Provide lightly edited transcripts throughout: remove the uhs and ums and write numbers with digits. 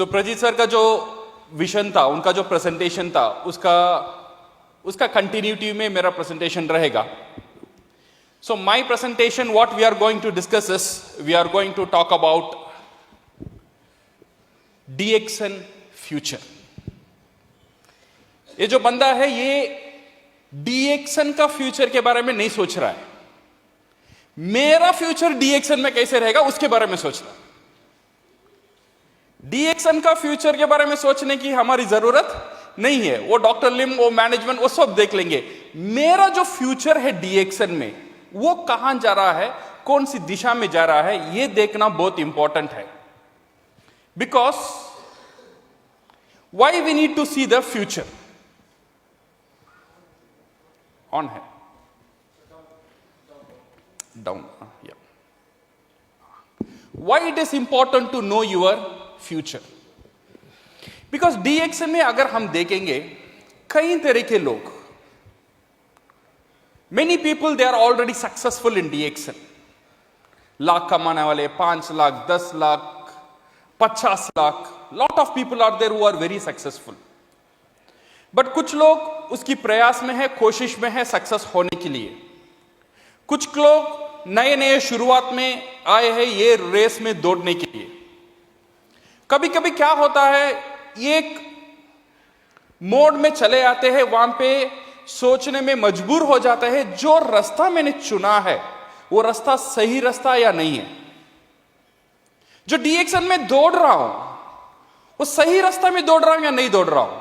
प्रजीत sir का जो vision था, उनका जो प्रेजेंटेशन था, उसका कंटिन्यूटी में मेरा प्रेजेंटेशन रहेगा. So my presentation, what we are going to discuss is, we are going to talk about DXN future. ये जो बंदा है ये DXN का फ्यूचर के बारे में नहीं सोच रहा है. मेरा फ्यूचर DXN में कैसे रहेगा उसके बारे में सोच रहा है. DXN का फ्यूचर के बारे में सोचने की हमारी जरूरत नहीं है. वो डॉक्टर लिम, वो मैनेजमेंट, वो सब देख लेंगे. मेरा जो फ्यूचर है DXN में, वो कहां जा रहा है, कौन सी दिशा में जा रहा है, ये देखना बहुत इंपॉर्टेंट है. Because why we need to see the future. On है, down. Why it is important to know your future. Because DXN में अगर हम देखेंगे, कई तरह के लोग, many people they are already successful in DXN. Lakh कमाने वाले, 5 lakh, 10 lakh, 50 lakh, lot of people are there who are very successful. But कुछ लोग उसकी प्रयास में है, कोशिश में है सक्सेस होने के लिए. कुछ लोग नए नए शुरुआत में आए हैं ये रेस में दौड़ने के लिए. कभी कभी क्या होता है, एक मोड में चले आते हैं, वहां पे सोचने में मजबूर हो जाता है, जो रास्ता मैंने चुना है वो रास्ता सही रास्ता या नहीं है. जो DXN में दौड़ रहा हूं वो सही रास्ता में दौड़ रहा हूं या नहीं दौड़ रहा हूं.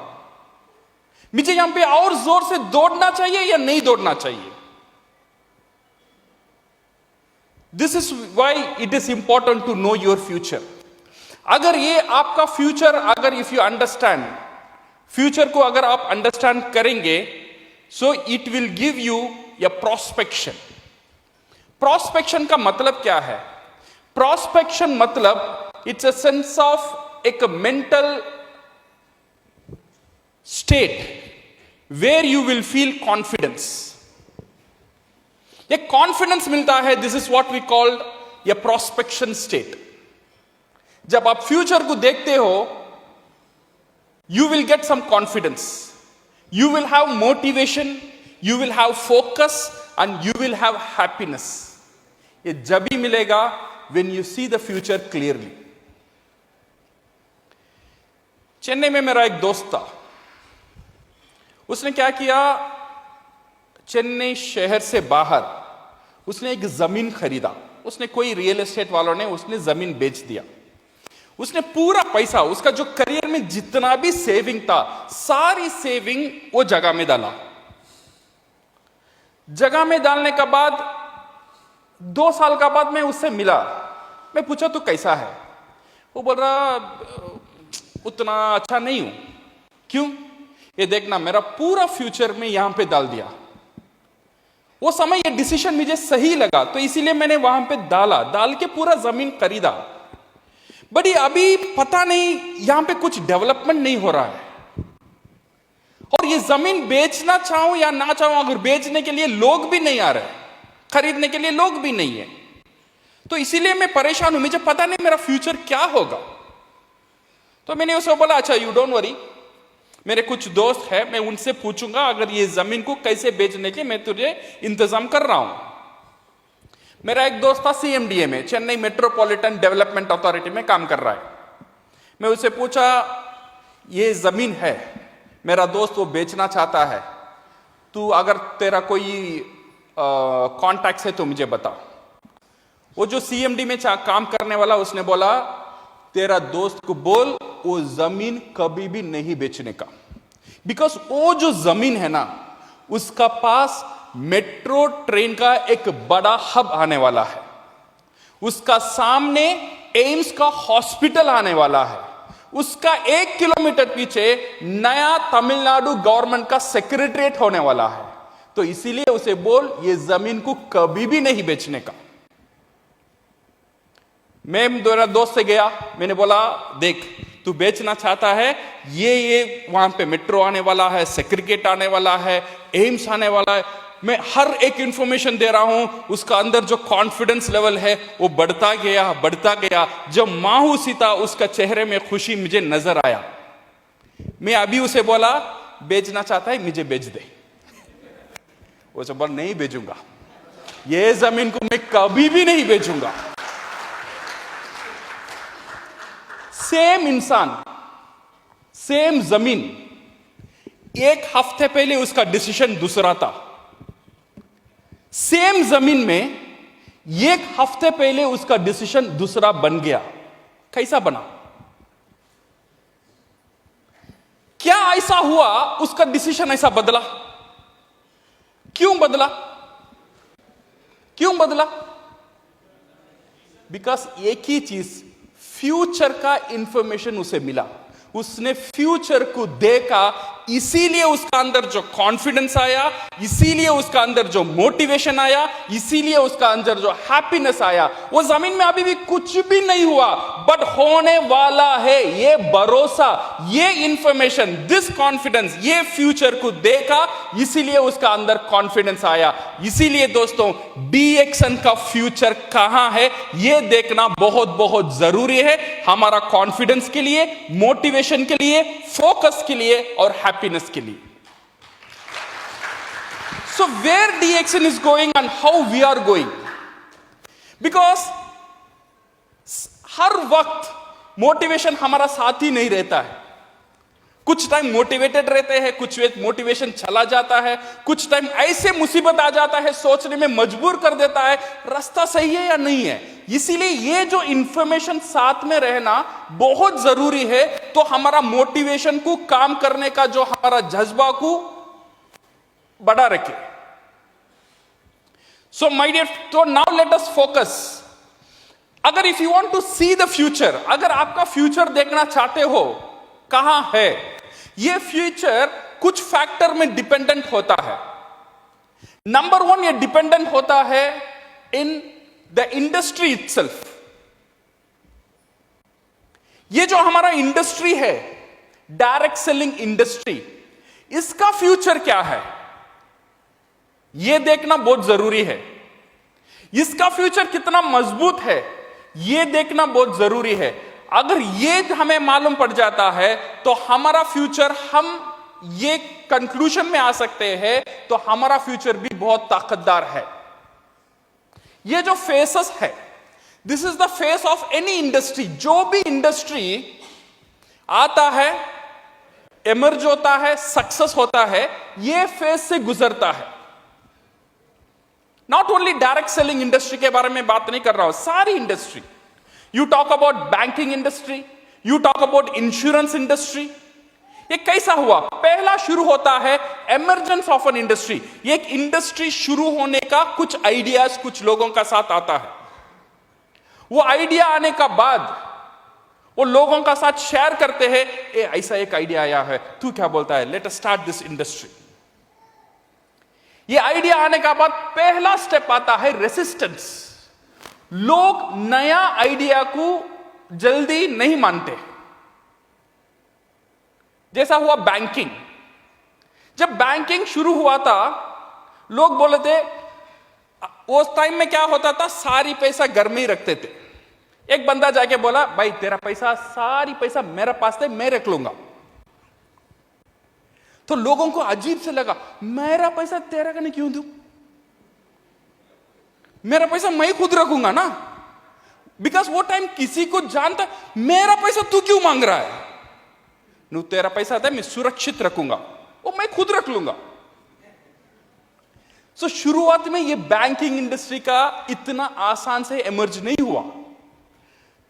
मुझे यहां पे और जोर से दौड़ना चाहिए या नहीं दौड़ना चाहिए. This is why it is important to know your future. अगर ये आपका फ्यूचर, अगर इफ यू अंडरस्टैंड फ्यूचर को, अगर आप अंडरस्टैंड करेंगे, so it will give you a prospection. Prospection का मतलब क्या है? प्रोस्पेक्शन मतलब इट्स अ सेंस ऑफ एक mental state where you will feel confidence. एक कॉन्फिडेंस मिलता है. This is what we called a prospection state. जब आप फ्यूचर को देखते हो, you will get some confidence, you will have motivation, you will have focus and you will have happiness. ये जब भी मिलेगा when you see the future clearly. Chennai में मेरा एक दोस्त था. उसने क्या किया, चेन्नई शहर से बाहर उसने एक जमीन खरीदा. उसने कोई रियल एस्टेट वालों ने उसने जमीन बेच दिया. उसने पूरा पैसा, उसका जो करियर में जितना भी सेविंग था, सारी सेविंग वो जगह में डाला. जगह में डालने के बाद 2 साल का बाद मैं उससे मिला. मैं पूछा तू कैसा है? वो बोल रहा उतना अच्छा नहीं हूं. क्यों? ये देखना, मेरा पूरा फ्यूचर में यहां पे डाल दिया. वो समय ये डिसीजन मुझे सही लगा, तो इसीलिए मैंने वहां पे डाल के पूरा जमीन खरीदा. बट अभी पता नहीं यहां पे कुछ डेवलपमेंट नहीं हो रहा है, और ये जमीन बेचना चाहूं या ना चाहूं, अगर बेचने के लिए लोग भी नहीं आ रहे, खरीदने के लिए लोग भी नहीं है, तो इसीलिए मैं परेशान हूं. मुझे पता नहीं मेरा फ्यूचर क्या होगा. तो मैंने उसे बोला, अच्छा यू डोंट वरी, मेरे कुछ दोस्त है, मैं उनसे पूछूंगा अगर ये जमीन को कैसे बेचने के मैं तुझे इंतजाम कर रहा हूं. मेरा एक दोस्त था CMDA में, चेन्नई मेट्रोपॉलिटन डेवलपमेंट अथॉरिटी में काम कर रहा है. मैं उससे पूछा, ये जमीन है, मेरा दोस्त वो बेचना चाहता है, तू अगर तेरा कोई कॉन्टैक्ट है तो मुझे बता. वो जो CMD में काम करने वाला, उसने बोला, तेरा दोस्त को बोल वो जमीन कभी भी नहीं बेचने का. बिकॉज वो जो जमीन है ना, उसका पास मेट्रो ट्रेन का एक बड़ा हब आने वाला है. उसका सामने एम्स का हॉस्पिटल आने वाला है. उसका 1 किलोमीटर पीछे नया तमिलनाडु गवर्नमेंट का सेक्रेटरीट होने वाला है. तो इसीलिए उसे बोल ये जमीन को कभी भी नहीं बेचने का. मैं मेरा दोस्त से गया, मैंने बोला, देख तू बेचना चाहता है, ये वहां पे मेट्रो आने वाला है, सेक्रेटरीट आने वाला है, एम्स आने वाला है, मैं हर एक इंफॉर्मेशन दे रहा हूं, उसका अंदर जो कॉन्फिडेंस लेवल है वो बढ़ता गया बढ़ता गया। जब माहू सीता उसका चेहरे में खुशी मुझे नजर आया, मैं अभी उसे बोला बेचना चाहता है मुझे बेच दे, वो सब बोला नहीं बेचूंगा, ये जमीन को मैं कभी भी नहीं बेचूंगा। सेम इंसान सेम जमीन, एक हफ्ते पहले उसका डिसीजन दूसरा था। सेम जमीन में एक हफ्ते पहले उसका डिसीजन दूसरा बन गया। कैसा बना? क्या ऐसा हुआ उसका डिसीजन ऐसा बदला? क्यों बदला? क्यों बदला? बिकॉज एक ही चीज, फ्यूचर का इंफॉर्मेशन उसे मिला, उसने फ्यूचर को देखा, इसीलिए उसका अंदर जो कॉन्फिडेंस आया, इसीलिए उसका अंदर जो मोटिवेशन आया, इसीलिए उसका अंदर जो हैप्पीनेस आया। वो जमीन में अभी भी कुछ भी नहीं हुआ, बट होने वाला है, ये भरोसा, ये इंफॉर्मेशन, दिस कॉन्फिडेंस, ये फ्यूचर को देखा, इसीलिए उसका अंदर कॉन्फिडेंस आया। इसीलिए दोस्तों डीएक्सन का फ्यूचर कहां है ये देखना बहुत बहुत जरूरी है, हमारा कॉन्फिडेंस के लिए, मोटिवेशन के लिए, फोकस के लिए और हैप्पीनेस के लिए। So where DXN is going and how we are going, because हर वक्त मोटिवेशन हमारा साथ ही नहीं रहता है। कुछ टाइम मोटिवेटेड रहते हैं, कुछ मोटिवेशन चला जाता है, कुछ टाइम ऐसे मुसीबत आ जाता है, सोचने में मजबूर कर देता है रास्ता सही है या नहीं है। इसीलिए ये जो इंफॉर्मेशन साथ में रहना बहुत जरूरी है, तो हमारा मोटिवेशन को, काम करने का जो हमारा जज्बा को बढ़ा रखे। सो माय डियर, तो नाउ लेट अस फोकस। अगर if you want to see the future, अगर आपका फ्यूचर देखना चाहते हो कहां है, ये फ्यूचर कुछ फैक्टर में डिपेंडेंट होता है। नंबर वन, ये डिपेंडेंट होता है इन द इंडस्ट्री इटसेल्फ। ये जो हमारा इंडस्ट्री है, डायरेक्ट सेलिंग इंडस्ट्री, इसका फ्यूचर क्या है ये देखना बहुत जरूरी है। इसका फ्यूचर कितना मजबूत है ये देखना बहुत जरूरी है। अगर ये हमें मालूम पड़ जाता है तो हमारा फ्यूचर, हम ये कंक्लूजन में आ सकते हैं, तो हमारा फ्यूचर भी बहुत ताकतदार है। ये जो फेसेस है, this is the face of any industry. जो भी इंडस्ट्री आता है, इमर्ज होता है, सक्सेस होता है, ये फेस से गुजरता है। Not only direct selling industry के बारे में बात नहीं कर रहा हूं, सारी industry. You talk about banking industry, you talk about insurance industry. ये कैसा हुआ? पहला शुरू होता है एमरजेंस ऑफ एन इंडस्ट्री। एक इंडस्ट्री शुरू होने का कुछ आइडियाज कुछ लोगों का साथ आता है। वो आइडिया आने का बाद वो लोगों का साथ शेयर करते हैं, ऐसा एक आइडिया आया है, तू क्या बोलता है, let us start this industry. ये आइडिया आने का बाद पहला स्टेप आता है रेसिस्टेंस। लोग नया आइडिया को जल्दी नहीं मानते। जैसा हुआ बैंकिंग। जब बैंकिंग शुरू हुआ था, लोग बोले थे, उस टाइम में क्या होता था, सारी पैसा घर में ही रखते थे। एक बंदा जाके बोला, भाई तेरा पैसा, सारी पैसा मेरे पास है, मैं रख लूंगा। तो लोगों को अजीब से लगा, मेरा पैसा तेरा कने क्यों दूं? मेरा पैसा मैं खुद रखूंगा ना। बिकॉज वो टाइम किसी को जानता, मेरा पैसा तू क्यों मांग रहा है? नो, तेरा पैसा था, मैं सुरक्षित रखूंगा, वो मैं खुद रख लूंगा। सो शुरुआत में ये बैंकिंग इंडस्ट्री का इतना आसान से इमर्ज नहीं हुआ।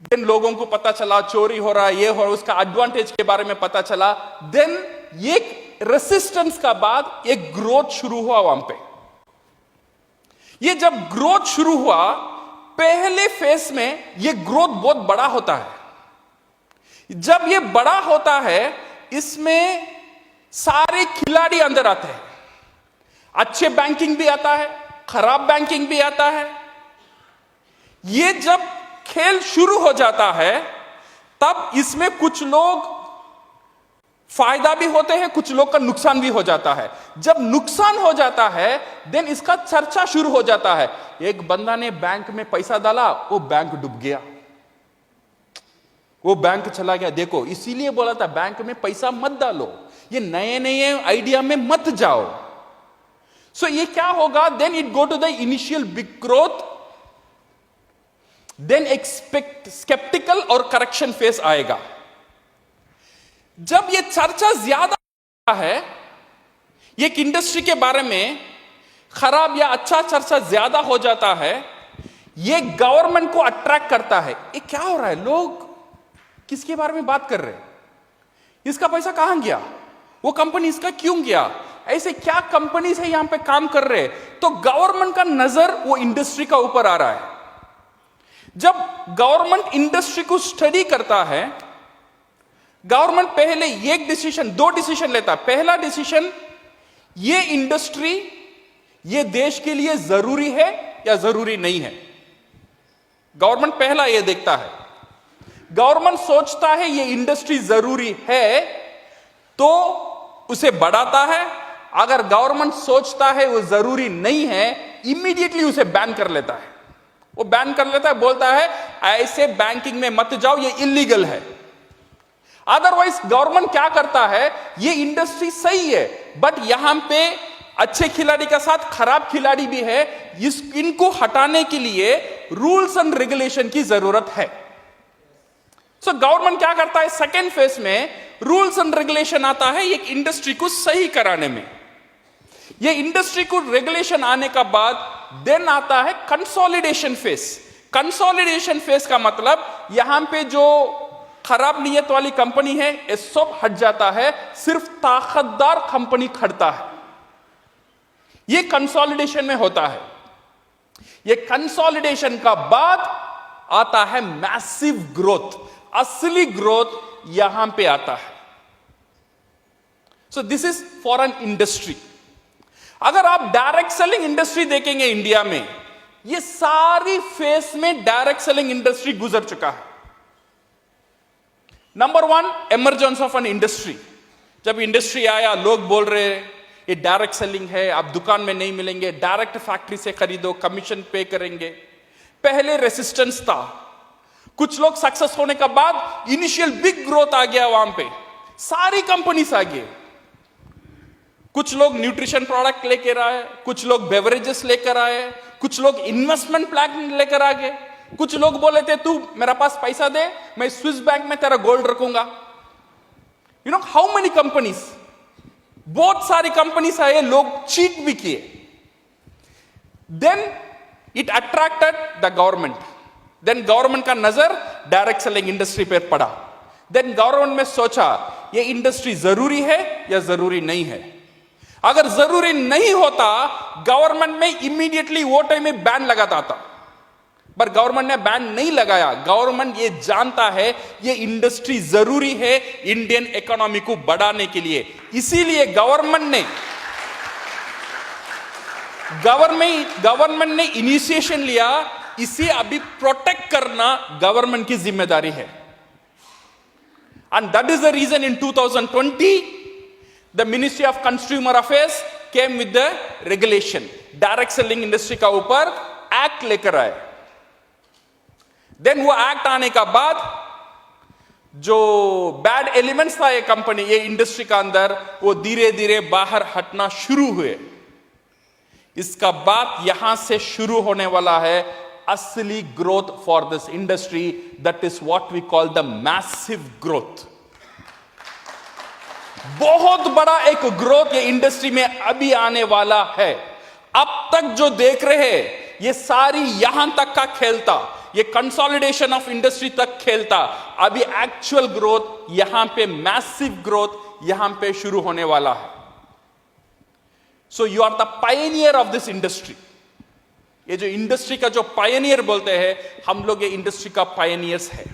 देन लोगों को पता चला चोरी हो रहा है, ये हो रहा, उसका एडवांटेज के बारे में पता चला। देन एक रेसिस्टेंस का बाद एक ग्रोथ शुरू हुआ वहां पे। ये जब ग्रोथ शुरू हुआ, पहले फेस में ये ग्रोथ बहुत बड़ा होता है। जब ये बड़ा होता है, इसमें सारे खिलाड़ी अंदर आते हैं। अच्छे बैंकिंग भी आता है, खराब बैंकिंग भी आता है। ये जब खेल शुरू हो जाता है, तब इसमें कुछ लोग फायदा भी होते हैं, कुछ लोग का नुकसान भी हो जाता है। जब नुकसान हो जाता है देन इसका चर्चा शुरू हो जाता है। एक बंदा ने बैंक में पैसा डाला, वो बैंक डूब गया, वो बैंक चला गया। देखो, इसीलिए बोला था बैंक में पैसा मत डालो, ये नए नए आइडिया में मत जाओ। सो ये क्या होगा, then it go to the initial big growth, then expect skeptical और करेक्शन फेस आएगा। जब ये चर्चा ज्यादा है, एक इंडस्ट्री के बारे में खराब या अच्छा चर्चा ज्यादा हो जाता है, ये गवर्नमेंट को अट्रैक्ट करता है। ये क्या हो रहा है, लोग किसके बारे में बात कर रहे हैं, इसका पैसा कहां गया, वो कंपनी इसका क्यों गया, ऐसे क्या कंपनीज है यहां पे काम कर रहे हैं। तो गवर्नमेंट का नजर वो इंडस्ट्री का ऊपर आ रहा है। जब गवर्नमेंट इंडस्ट्री को स्टडी करता है, गवर्नमेंट पहले एक डिसीजन, दो डिसीजन लेता है। पहला डिसीजन, ये इंडस्ट्री ये देश के लिए जरूरी है या जरूरी नहीं है। गवर्नमेंट पहला ये देखता है। गवर्नमेंट सोचता है ये इंडस्ट्री जरूरी है तो उसे बढ़ाता है। अगर गवर्नमेंट सोचता है वो जरूरी नहीं है, इमीडिएटली उसे बैन कर लेता है। वो बैन कर लेता है, बोलता है ऐसे बैंकिंग में मत जाओ, ये इलीगल है। अदरवाइज गवर्नमेंट क्या करता है, ये इंडस्ट्री सही है बट यहां पे अच्छे खिलाड़ी के साथ खराब खिलाड़ी भी है, इनको हटाने के लिए रूल्स एंड रेगुलेशन की जरूरत है। सो गवर्नमेंट क्या करता है, सेकेंड फेज में रूल्स एंड रेगुलेशन आता है एक इंडस्ट्री को सही कराने में। ये इंडस्ट्री को रेगुलेशन आने का बाद देन आता है कंसोलिडेशन फेज। कंसोलिडेशन फेज का मतलब यहां पे जो खराब नियत वाली कंपनी है ये सब हट जाता है, सिर्फ ताकतदार कंपनी खड़ता है। ये कंसोलिडेशन में होता है। ये कंसोलिडेशन का बाद आता है मैसिव ग्रोथ। असली ग्रोथ यहां पे आता है। सो this is for an industry. अगर आप डायरेक्ट सेलिंग इंडस्ट्री देखेंगे इंडिया में, ये सारी फेस में डायरेक्ट सेलिंग इंडस्ट्री गुजर चुका है। Number one, emergence of an industry. जब इंडस्ट्री आया, लोग बोल रहे ये डायरेक्ट सेलिंग है, आप दुकान में नहीं मिलेंगे, डायरेक्ट फैक्ट्री से खरीदो, कमीशन पे करेंगे। पहले रेसिस्टेंस था, कुछ लोग सक्सेस होने के बाद इनिशियल बिग ग्रोथ आ गया, वहां पे सारी कंपनीज आ गए। कुछ लोग न्यूट्रिशन प्रोडक्ट लेकर आए, कुछ लोग बेवरेजेस लेकर आए, कुछ लोग इन्वेस्टमेंट प्लान लेकर आ गए। कुछ लोग बोले थे तू मेरा पास पैसा दे, मैं स्विस बैंक में तेरा गोल्ड रखूंगा। You know how many companies, बहुत सारी कंपनीज आए, लोग चीट भी किए। Then it attracted the government. देन गवर्नमेंट का नजर डायरेक्ट सेलिंग इंडस्ट्री पर पड़ा। देन गवर्नमेंट ने सोचा ये इंडस्ट्री जरूरी है या जरूरी नहीं है। अगर जरूरी नहीं होता गवर्नमेंट में इमीडिएटली वो टाइम में बैन लगाता था, पर गवर्नमेंट ने बैन नहीं लगाया। गवर्नमेंट ये जानता है ये इंडस्ट्री जरूरी है इंडियन इकोनॉमी को बढ़ाने के लिए, इसीलिए गवर्नमेंट ने इनिशिएशन लिया। इसे अभी प्रोटेक्ट करना गवर्नमेंट की जिम्मेदारी है। And that is the reason in 2020 the ministry of consumer affairs came with the regulation. Direct selling industry का ऊपर एक्ट लेकर आए। देन वो एक्ट आने का बाद जो बैड एलिमेंट्स था ये कंपनी, ये इंडस्ट्री का अंदर, वो धीरे धीरे बाहर हटना शुरू हुए। इसका बाद यहां से शुरू होने वाला है असली growth for this industry, that is what we call the massive growth. बहुत बड़ा एक ग्रोथ ये इंडस्ट्री में अभी आने वाला है। अब तक जो देख रहे हैं ये सारी यहां तक का खेलता, ये कंसोलिडेशन ऑफ इंडस्ट्री तक खेलता। अभी एक्चुअल ग्रोथ यहां पे, मैसिव ग्रोथ यहां पे शुरू होने वाला है। So you are the pioneer of this industry. ये जो इंडस्ट्री का जो पायनियर बोलते हैं, हम लोग ये इंडस्ट्री का पायनियर्स है।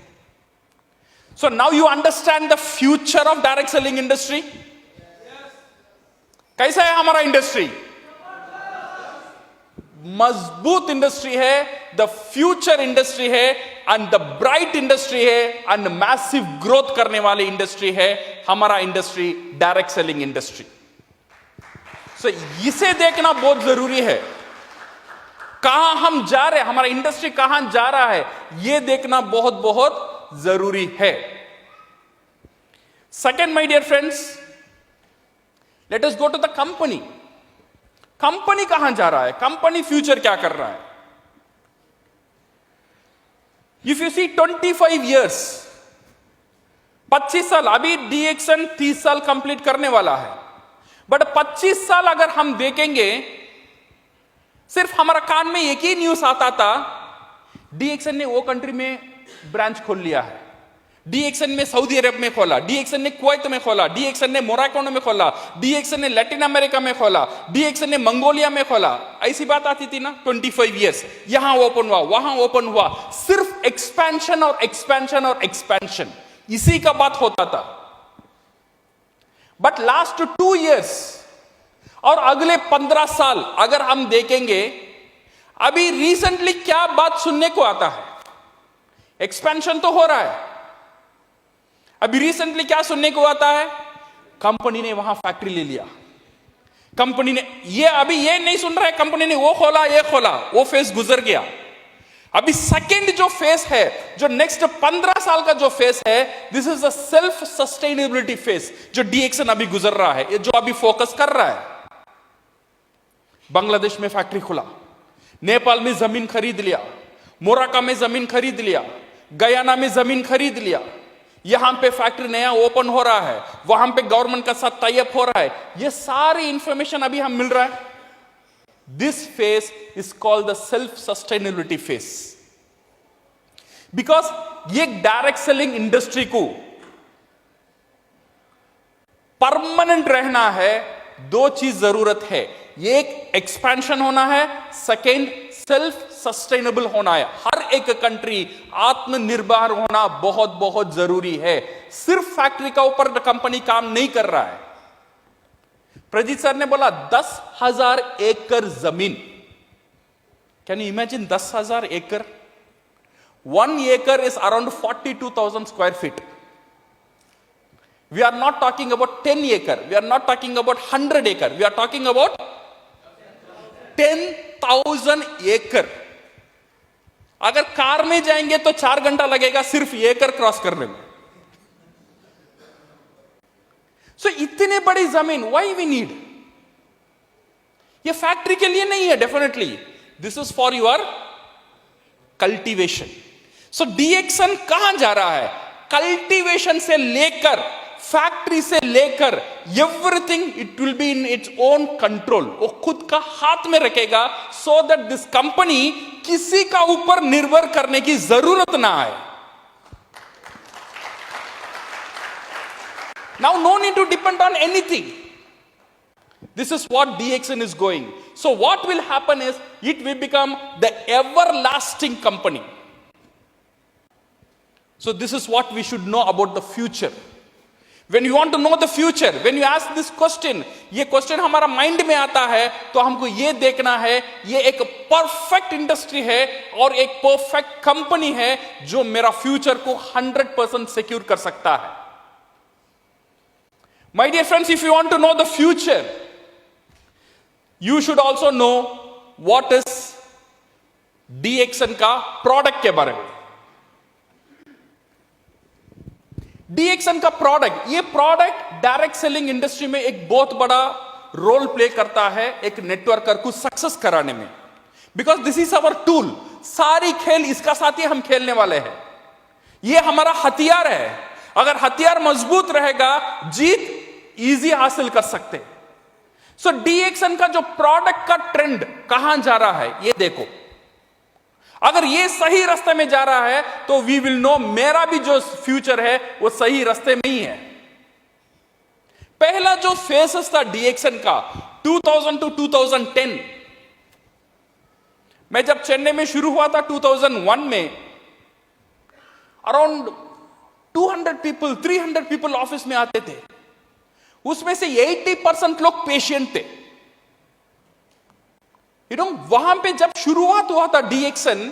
So now you understand the future of direct selling industry. कैसा है हमारा इंडस्ट्री? मजबूत इंडस्ट्री है, द फ्यूचर इंडस्ट्री है, एंड द ब्राइट इंडस्ट्री है, एंड मैसिव ग्रोथ करने वाली इंडस्ट्री है हमारा इंडस्ट्री, डायरेक्ट सेलिंग इंडस्ट्री। सो इसे देखना बहुत जरूरी है, कहां हम जा रहे हैं, हमारा इंडस्ट्री कहां जा रहा है, यह देखना बहुत बहुत जरूरी है। Second, my dear friends, let us go to the company. Company कहां जा रहा है, कंपनी फ्यूचर क्या कर रहा है। इफ यू सी 25 years, 25 साल, अभी डीएक्सन 30 साल कंप्लीट करने वाला है, बट 25 साल अगर हम देखेंगे, सिर्फ हमारा कान में एक ही न्यूज आता था, डीएक्सन ने वो कंट्री में ब्रांच खोल लिया है, डीएक्सन ने सऊदी अरब में खोला, डीएक्सन ने कुवैत में खोला, डीएक्सन ने मोरक्को में खोला, डीएक्सन ने लैटिन अमेरिका में खोला, डीएक्सन ने मंगोलिया में खोला। ऐसी बात आती थी ना, 25 years, यहां ओपन हुआ, वहां ओपन हुआ, सिर्फ एक्सपेंशन और एक्सपेंशन और एक्सपेंशन, इसी का बात होता था। बट लास्ट 2 years और अगले 15 साल अगर हम देखेंगे, अभी रिसेंटली क्या बात सुनने को आता है, एक्सपेंशन तो हो रहा है। अभी रिसेंटली क्या सुनने को आता है, कंपनी ने वहां फैक्ट्री ले लिया, कंपनी ने अभी ये नहीं सुन रहा है कंपनी ने वो खोला, ये खोला, वो फेज गुजर गया। अभी सेकंड जो फेज है, जो नेक्स्ट 15 साल का जो फेज है, this is the self sustainability phase, जो डीएक्सन अभी गुजर रहा है, ये जो अभी फोकस कर रहा है। बांग्लादेश में फैक्ट्री खुला, नेपाल में जमीन खरीद लिया, मोरक्को में जमीन खरीद लिया, गयाना में जमीन खरीद लिया, यहां पे फैक्ट्री नया ओपन हो रहा है, वहां पे गवर्नमेंट का साथ टाई अप हो रहा है, ये सारी इंफॉर्मेशन अभी हम मिल रहा है। This phase is called the self sustainability phase, because ये डायरेक्ट सेलिंग इंडस्ट्री को परमानेंट रहना है, दो चीज जरूरत है, एक एक्सपेंशन होना है, सेकेंड सेल्फ सस्टेनेबल होना है। हर एक कंट्री आत्मनिर्भर होना बहुत बहुत जरूरी है। सिर्फ फैक्ट्री का ऊपर कंपनी काम नहीं कर रहा है। प्रजीत सर ने बोला 10,000 एकड़ जमीन, कैन यू इमेजिन 10,000 एकड़? 1 acre is around 42,000 square feet. We are not talking about 10 acre, we are not talking about 100 acre, we are talking about 10,000 एकड़। अगर कार में जाएंगे तो 4 घंटा लगेगा सिर्फ एकड़ क्रॉस करने में। सो इतने बड़ी जमीन व्हाई वी नीड? ये फैक्ट्री के लिए नहीं है, definitely this is for your cultivation. So DXN कहां जा रहा है? कल्टीवेशन से लेकर, फैक्ट्री से लेकर, everything it will be in its own control, वो खुद का हाथ में रखेगा, सो दैट दिस कंपनी किसी का ऊपर निर्भर करने की जरूरत ना आए। Now no need to depend on anything. This is what DXN is going. So what will happen is, it will become the everlasting company. So this is what we should know about the future. When you want to know the future, when you ask this question, ये question हमारा mind में आता है, तो हमको ये देखना है, ये एक परफेक्ट इंडस्ट्री है और एक परफेक्ट कंपनी है जो मेरा फ्यूचर को 100% सिक्योर कर सकता है। My dear friends, if you want to know the future, you should also know what is DXN का प्रोडक्ट के बारे में। DXN का प्रोडक्ट, ये प्रोडक्ट डायरेक्ट सेलिंग इंडस्ट्री में एक बहुत बड़ा रोल प्ले करता है एक नेटवर्कर को सक्सेस कराने में, because this is our tool. सारी खेल इसका साथ ही हम खेलने वाले हैं, ये हमारा हथियार है। अगर हथियार मजबूत रहेगा, जीत इजी हासिल कर सकते। सो डीएक्सन का जो प्रोडक्ट का ट्रेंड कहां जा रहा है, ये देखो। अगर ये सही रास्ते में जा रहा है तो वी विल नो मेरा भी जो फ्यूचर है वो सही रास्ते में ही है। पहला जो फेसेस था डीएक्सन का 2000 टू 2010, मैं जब चेन्नई में शुरू हुआ था 2001 में, अराउंड 200 पीपल 300 पीपल ऑफिस में आते थे, उसमें से 80% लोग पेशेंट थे। वहां पे जब शुरुआत हुआ था डीएक्सन,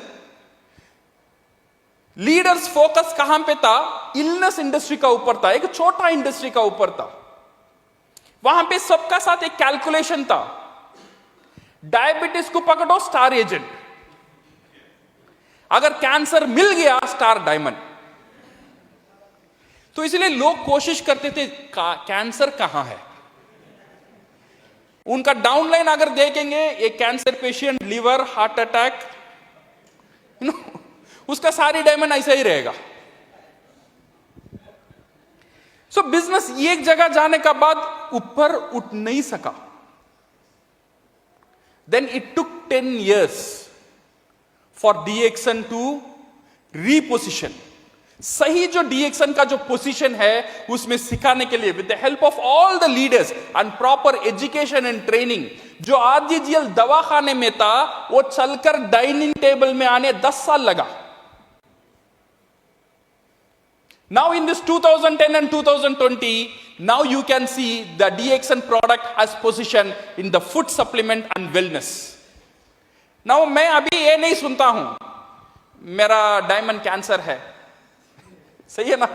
लीडर्स फोकस कहां पे था? इलनेस इंडस्ट्री का ऊपर था, एक छोटा इंडस्ट्री का ऊपर था। वहां पे सबका साथ एक कैलकुलेशन था, डायबिटीज को पकड़ो स्टार एजेंट, अगर कैंसर मिल गया स्टार डायमंड। तो इसलिए लोग कोशिश करते थे कैंसर कहां है। उनका डाउनलाइन अगर देखेंगे, एक cancer patient, liver, heart attack, उसका सारी डायमंड ऐसा ही रहेगा। सो बिजनेस एक जगह जाने का बाद ऊपर उठ नहीं सका। Then it took 10 years for DXN to reposition. सही जो डीएक्सन का जो पोजीशन है उसमें सिखाने के लिए with the help of all the leaders and proper education and training, जो आरजीजीएल दवाखाने में था वो चलकर डाइनिंग टेबल में आने 10 साल लगा। Now in this 2010 and 2020, now you can see the DXN product has position in the food supplement and wellness. Now मैं अभी ये नहीं सुनता हूं मेरा डायमंड कैंसर है, सही है ना?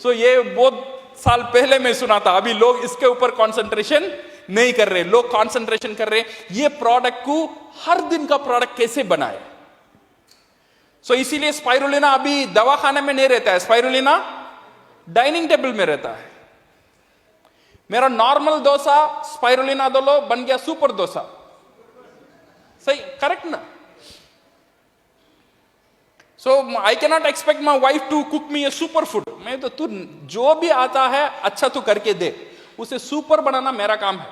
सो ये बहुत साल पहले मैं सुना था। अभी लोग इसके ऊपर कंसंट्रेशन नहीं कर रहे, लोग कंसंट्रेशन कर रहे ये प्रोडक्ट को हर दिन का प्रोडक्ट कैसे बनाए। सो इसीलिए स्पाइरुलिना अभी दवाखाने में नहीं रहता है, स्पाइरुलिना डाइनिंग टेबल में रहता है। मेरा नॉर्मल डोसा स्पाइरुलिना दो लो बन गया सुपर डोसा, सही करेक्ट ना? So I can not expect my wife to cook me a super food. मैं तो तू जो भी आता है अच्छा तू करके दे, उसे सुपर बनाना मेरा काम है।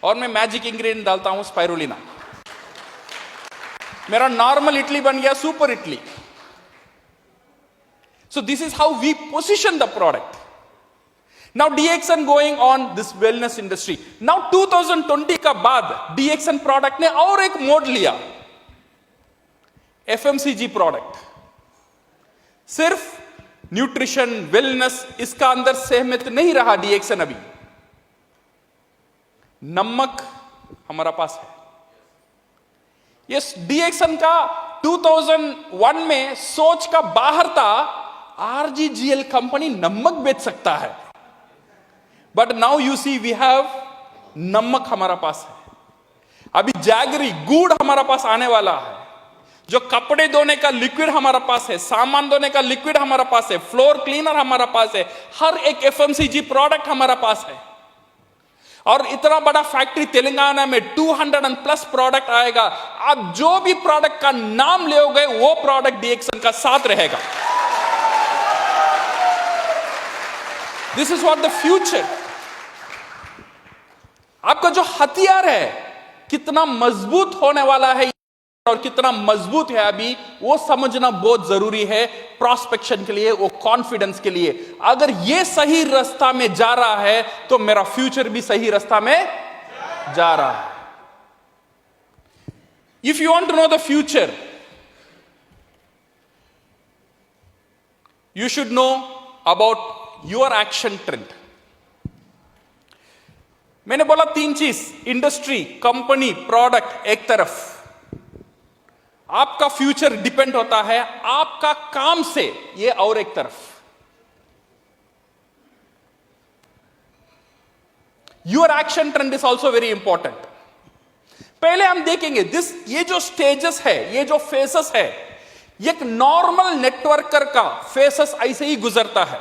और मैं मैजिक इंग्रेडिएंट डालता हूं स्पाइरुलिना। मेरा नॉर्मल इडली बन गया super idli. So this is how we position the product. Now DXN going on this wellness industry. Now 2020 का बाद डीएक्सन प्रोडक्ट ने और एक मोड लिया, एफएमसीजी प्रोडक्ट। सिर्फ न्यूट्रिशन वेलनेस इसका अंदर सहमत नहीं रहा डीएक्सन। अभी नमक हमारा पास है। यस, डीएक्सन का 2001 में सोच का बाहर था आरजीजीएल कंपनी नमक बेच सकता है, but now you see we have नमक हमारा पास है। अभी जैगरी गुड़ हमारा पास आने वाला है, जो कपड़े धोने का लिक्विड हमारा पास है, सामान धोने का लिक्विड हमारा पास है, फ्लोर क्लीनर हमारा पास है, हर एक एफएमसीजी प्रोडक्ट हमारा पास है। और इतना बड़ा फैक्ट्री तेलंगाना में 200+ प्रोडक्ट आएगा। आप जो भी प्रोडक्ट का नाम लेओगे वो प्रोडक्ट डीएक्सन का साथ रहेगा। This is what the future. आपका जो हथियार है कितना मजबूत होने वाला है और कितना मजबूत है अभी वो समझना बहुत जरूरी है प्रोस्पेक्शन के लिए, वो कॉन्फिडेंस के लिए। अगर ये सही रास्ता में जा रहा है तो मेरा फ्यूचर भी सही रास्ता में जा रहा है। If you want to know the future, you should know about your action trend. मैंने बोला 3 चीज, इंडस्ट्री, कंपनी, प्रोडक्ट एक तरफ, आपका फ्यूचर डिपेंड होता है आपका काम से, ये और एक तरफ। Your action trend is also very important. पहले हम देखेंगे ये जो स्टेजेस है, ये जो फेसेस है, एक नॉर्मल नेटवर्कर का फेसेस ऐसे ही गुजरता है।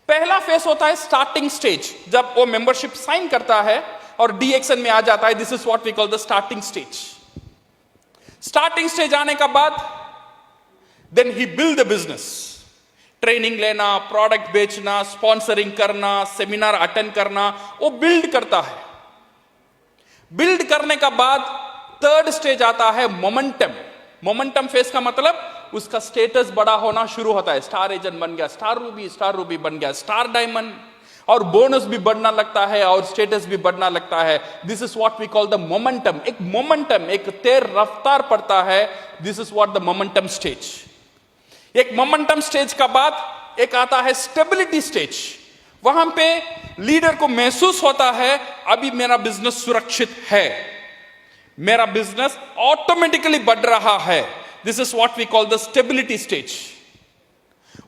पहला फेस होता है स्टार्टिंग स्टेज, जब वो मेंबरशिप साइन करता है और डीएक्सन में आ जाता है। This is what we call the starting stage. Starting stage आने का बाद देन ही बिल्ड द बिजनेस, ट्रेनिंग लेना, प्रोडक्ट बेचना, स्पॉन्सरिंग करना, सेमिनार अटेंड करना, वो बिल्ड करता है। बिल्ड करने का बाद थर्ड स्टेज आता है मोमेंटम। मोमेंटम फेज का मतलब उसका स्टेटस बड़ा होना शुरू होता है। स्टार एजेंट बन गया, स्टार रूबी बन गया, स्टार डायमंड, और बोनस भी बढ़ना लगता है और स्टेटस भी बढ़ना लगता है। This is what we call the momentum. एक मोमेंटम, एक तेज रफ्तार पड़ता है। This is what the momentum stage. एक मोमेंटम स्टेज का बाद एक आता है स्टेबिलिटी स्टेज। वहां पे लीडर को महसूस होता है अभी मेरा बिजनेस सुरक्षित है, मेरा बिजनेस ऑटोमेटिकली बढ़ रहा है, this is what we call the stability stage.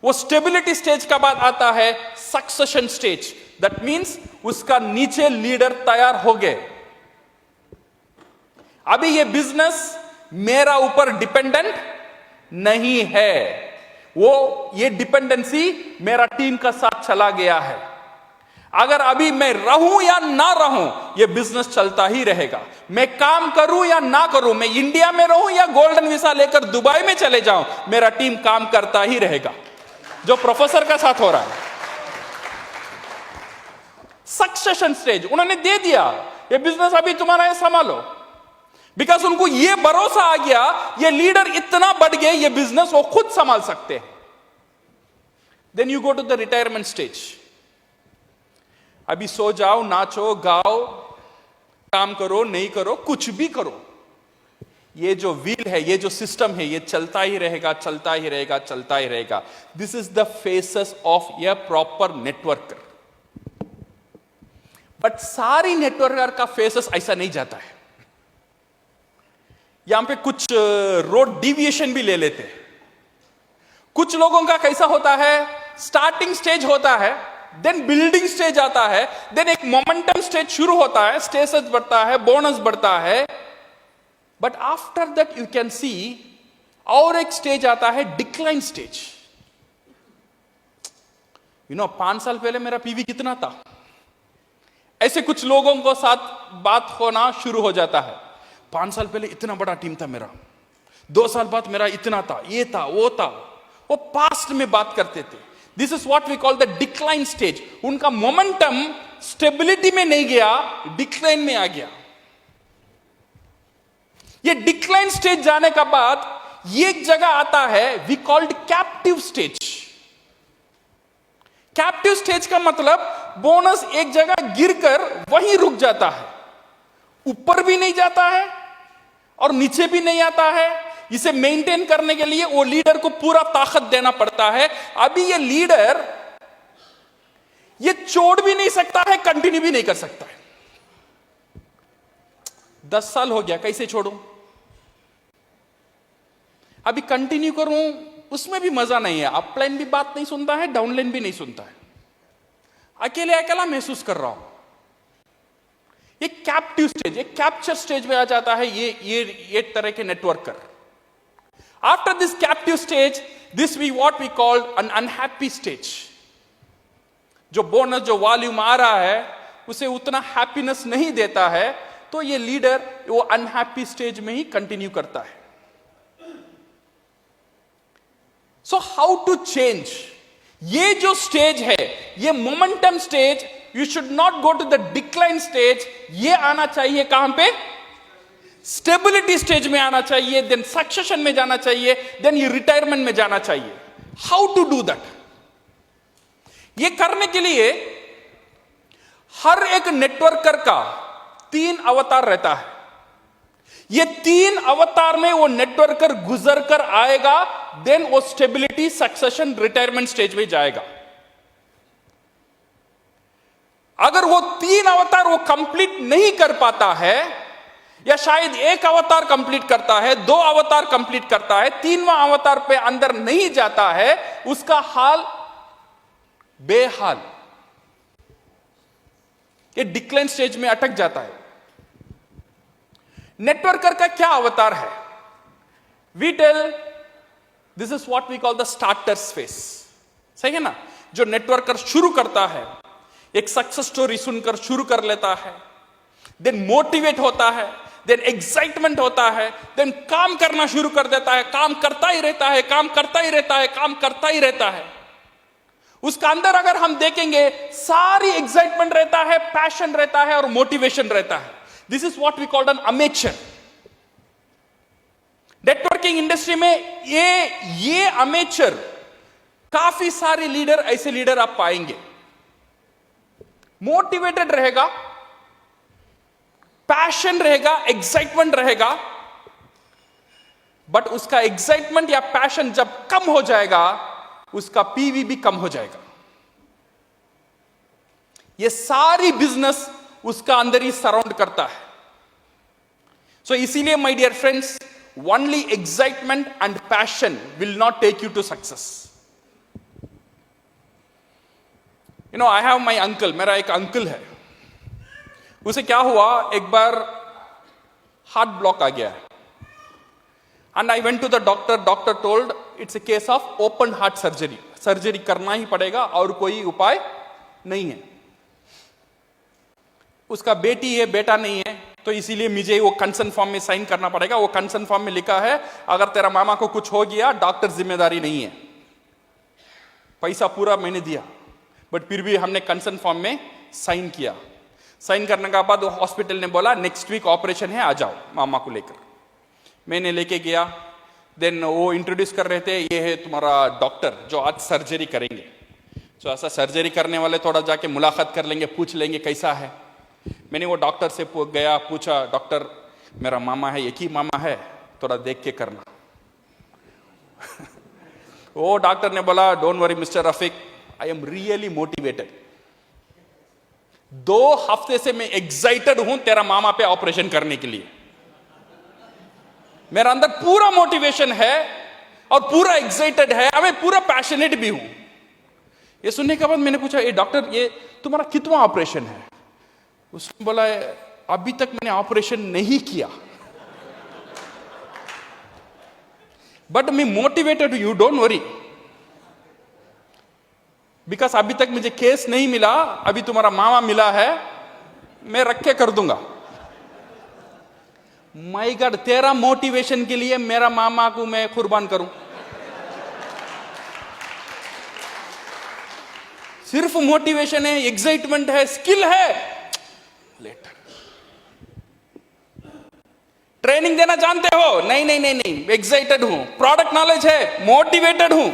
वो स्टेबिलिटी स्टेज का बाद आता है सक्सेशन स्टेज। दैट मींस उसका नीचे लीडर तैयार हो गए, अभी ये बिजनेस मेरा ऊपर डिपेंडेंट नहीं है, वो ये डिपेंडेंसी मेरा टीम का साथ चला गया है। अगर अभी मैं रहूं या ना रहूं ये बिजनेस चलता ही रहेगा, मैं काम करूं या ना करूं, मैं इंडिया में रहूं या गोल्डन वीसा लेकर दुबई में चले जाऊं, मेरा टीम काम करता ही रहेगा, जो प्रोफेसर का साथ हो रहा है। सक्सेशन स्टेज उन्होंने दे दिया, ये बिजनेस अभी तुम्हारा है, संभालो, बिकॉज उनको ये भरोसा आ गया ये लीडर इतना बढ़ गए ये बिजनेस वो खुद संभाल सकते हैं। Then you go to the retirement stage. अभी सो जाओ, नाचो गाओ, काम करो नहीं करो, कुछ भी करो, ये जो व्हील है, ये जो सिस्टम है, ये चलता ही रहेगा, चलता ही रहेगा, चलता ही रहेगा। This is the faces of A proper networker. But सारी नेटवर्कर का फेसेस ऐसा नहीं जाता है। यहां पे कुछ रोड डिविएशन भी ले लेते हैं। कुछ लोगों का कैसा होता है, स्टार्टिंग स्टेज होता है, देन बिल्डिंग स्टेज आता है, देन एक मोमेंटम स्टेज शुरू होता है, स्टेटस बढ़ता है, बोनस बढ़ता है, but after that you can see और एक स्टेज आता है डिक्लाइन स्टेज। यू नो 5 साल पहले मेरा पीवी कितना था, ऐसे कुछ लोगों को साथ बात होना शुरू हो जाता है। 5 साल पहले इतना बड़ा टीम था मेरा, 2 साल बाद मेरा इतना था, ये था, वो पास्ट में बात करते थे। This is what we call the decline stage. उनका मोमेंटम स्टेबिलिटी में नहीं गया, डिक्लाइन में आ गया। ये डिक्लाइन स्टेज जाने का बाद ये एक जगह आता है we called captive stage. Captive stage का मतलब बोनस एक जगह गिरकर वहीं रुक जाता है, ऊपर भी नहीं जाता है और नीचे भी नहीं आता है। इसे मेंटेन करने के लिए वो लीडर को पूरा ताकत देना पड़ता है। अभी ये लीडर ये छोड़ भी नहीं सकता है, कंटिन्यू भी नहीं कर सकता है। 10 साल हो गया, कैसे छोड़ूं? अभी कंटिन्यू करूं उसमें भी मजा नहीं है, अपलाइन भी बात नहीं सुनता है, डाउनलाइन भी नहीं सुनता है, अकेले अकेला महसूस कर रहा हूं। ये कैप्टिव स्टेज, ये कैप्चर स्टेज में आ जाता है ये तरह के networker. After this captive stage this we what we called an unhappy stage. जो बोनस, जो वॉल्यूम आ रहा है उसे उतना हैप्पीनेस नहीं देता है, तो ये लीडर वो अनहैप्पी स्टेज में ही कंटिन्यू करता है। सो हाउ टू चेंज ये जो स्टेज है, ये momentum stage, you should not go to the decline stage. ये आना चाहिए कहां पे? स्टेबिलिटी स्टेज में आना चाहिए, देन सक्सेशन में जाना चाहिए, देन ये रिटायरमेंट में जाना चाहिए। How to do that? ये करने के लिए हर एक नेटवर्कर का 3 अवतार रहता है। ये 3 अवतार में वो नेटवर्कर गुजर कर आएगा, देन वो स्टेबिलिटी, सक्सेशन, रिटायरमेंट स्टेज में जाएगा। अगर वो 3 अवतार वो कंप्लीट नहीं कर पाता है, या शायद एक अवतार कंप्लीट करता है, 2 अवतार कंप्लीट करता है, 3वां अवतार पे अंदर नहीं जाता है, उसका हाल बेहाल, ये डिक्लाइन स्टेज में अटक जाता है। नेटवर्कर का क्या अवतार है? We tell this is what we call the starters phase. सही है ना? जो नेटवर्कर शुरू करता है, एक सक्सेस स्टोरी सुनकर शुरू कर लेता है, देन मोटिवेट होता है, देन एक्साइटमेंट होता है, देन काम करना शुरू कर देता है, काम करता ही रहता है, काम करता ही रहता है, काम करता ही रहता है। उसका अंदर अगर हम देखेंगे सारी एक्साइटमेंट रहता है, पैशन रहता है और मोटिवेशन रहता है। This is what we called an amateur. Networking industry में ये अमेचर, काफी सारे लीडर, ऐसे लीडर आप पाएंगे। मोटिवेटेड रहेगा, पैशन रहेगा, एक्साइटमेंट रहेगा, बट उसका एक्साइटमेंट या पैशन जब कम हो जाएगा, उसका पीवी भी कम हो जाएगा। ये सारी बिजनेस उसका अंदर ही सराउंड करता है। सो इसीलिए my dear friends, only excitement and passion will not take you to success. You know, I have my uncle, मेरा एक अंकल है, उसे क्या हुआ, एक बार हार्ट ब्लॉक आ गया है। And I went to the doctor, doctor told it's a case of open heart surgery, surgery करना ही पड़ेगा और कोई उपाय नहीं है। उसका बेटी है, बेटा नहीं है, तो इसीलिए मुझे वो कंसर्न फॉर्म में साइन करना पड़ेगा। वो कंसर्न फॉर्म में लिखा है, अगर तेरा मामा को कुछ हो गया, डॉक्टर जिम्मेदारी नहीं है। पैसा पूरा मैंने दिया, बट फिर भी हमने कंसर्न फॉर्म में साइन किया। साइन करने के बाद हॉस्पिटल ने बोला नेक्स्ट वीक ऑपरेशन है, आ जाओ मामा को लेकर। मैंने लेके गया, देन वो इंट्रोड्यूस कर रहे थे, ये है तुम्हारा डॉक्टर जो आज सर्जरी करेंगे। तो ऐसा सर्जरी करने वाले थोड़ा जाके मुलाकात कर लेंगे, पूछ लेंगे कैसा है। मैंने वो डॉक्टर से गया, पूछा, डॉक्टर मेरा मामा है, एक ही मामा है, थोड़ा देख के करना। वो डॉक्टर ने बोला, don't worry mister Rafiq, I am really motivated. 2 हफ्ते से मैं एक्साइटेड हूं तेरा मामा पे ऑपरेशन करने के लिए। मेरा अंदर पूरा मोटिवेशन है और पूरा एक्साइटेड है, मैं पूरा पैशनेट भी हूं। ये सुनने के बाद मैंने पूछा, ये डॉक्टर, ये तुम्हारा कितना ऑपरेशन है? उसने बोला, अभी तक मैंने ऑपरेशन नहीं किया, बट मैं motivated, you don't worry, because अभी तक मुझे केस नहीं मिला, अभी तुम्हारा मामा मिला है, मैं रख के कर दूंगा। माय गॉड, तेरा मोटिवेशन के लिए मेरा मामा को मैं कुर्बान करूं? सिर्फ मोटिवेशन है, एक्साइटमेंट है, स्किल है, लेटर। ट्रेनिंग देना जानते हो? नहीं नहीं नहीं नहीं, एक्साइटेड हूं। प्रोडक्ट नॉलेज है, मोटिवेटेड हूं।